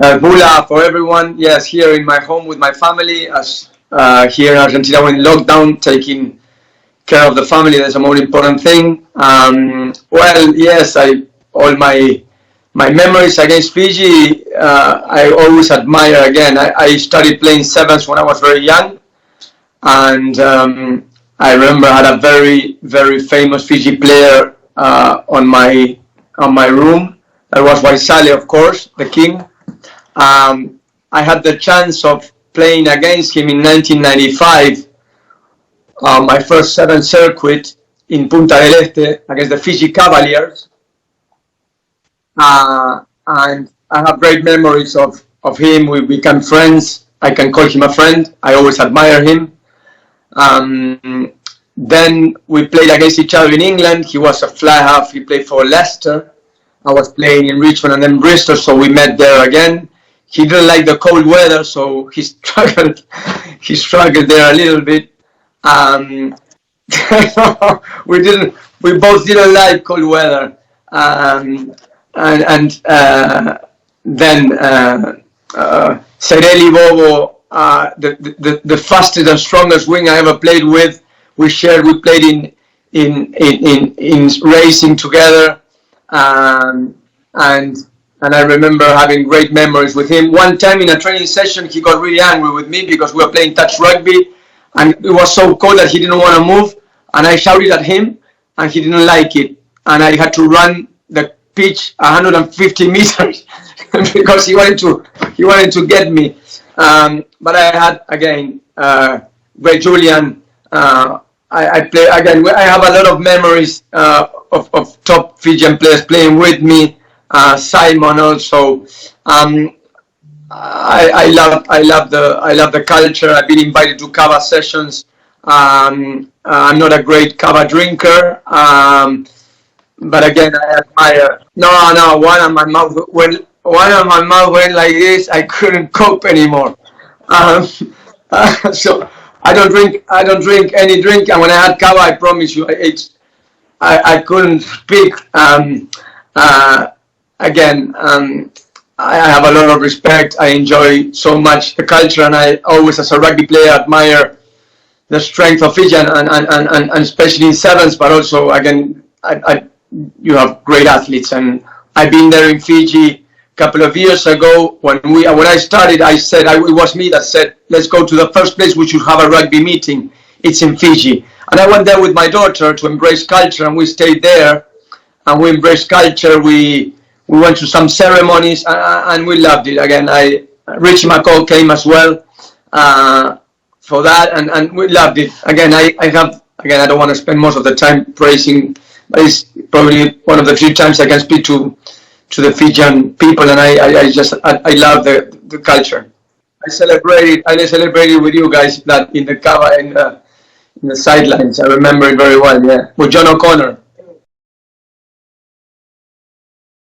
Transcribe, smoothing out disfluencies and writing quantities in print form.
Bula for everyone. Yes, here in my home with my family. As here in Argentina, we're in lockdown, taking care of the family. That's the most important thing. Well, yes, all my memories against Fiji. I always admire. Again, I started playing sevens when I was very young, and I remember I had a very famous Fiji player on my room. That was Vijay, of course, the king. I had the chance of playing against him in 1995, my first seven circuit in Punta del Este against the Fiji Cavaliers. And I have great memories of him. We became friends. I can call him a friend. I always admire him. Then we played against each other in England. He was a fly half. He played for Leicester. I was playing in Richmond and then Bristol, so we met there again. He didn't like the cold weather, so he struggled. He struggled there a little bit. We both didn't like cold weather. Then Sereli Bobo, the fastest and strongest wing I ever played with. We played in racing together, and I remember having great memories with him. One time in a training session, he got really angry with me because we were playing touch rugby, and it was so cold that he didn't want to move, and I shouted at him, and he didn't like it, and I had to run the pitch 150 meters because he wanted to get me. But I had again great Julian. I play again. I have a lot of memories of top Fijian players playing with me. Simon also. I love the culture. I've been invited to kava sessions. I'm not a great kava drinker, but again I admire. No, one on my mouth went like this. I couldn't cope anymore. So I don't drink any drink, and when I had kava, I promise you, I couldn't speak. Again, I have a lot of respect. I enjoy so much the culture, and I always, as a rugby player, admire the strength of Fiji, and especially in sevens. But also, again, you have great athletes, and I've been there in Fiji a couple of years ago when I started. It was me that said, let's go to the first place we should have a rugby meeting. It's in Fiji, and I went there with my daughter to embrace culture, and we stayed there, and we embraced culture. We went to some ceremonies, and we loved it. Again, Richie McCall came as well for that, and we loved it. Again, I don't want to spend most of the time praising, but it's probably one of the few times I can speak to the Fijian people, and I love the culture. I celebrated with you guys that in the cover in the sidelines. I remember it very well. Yeah, with John O'Connor.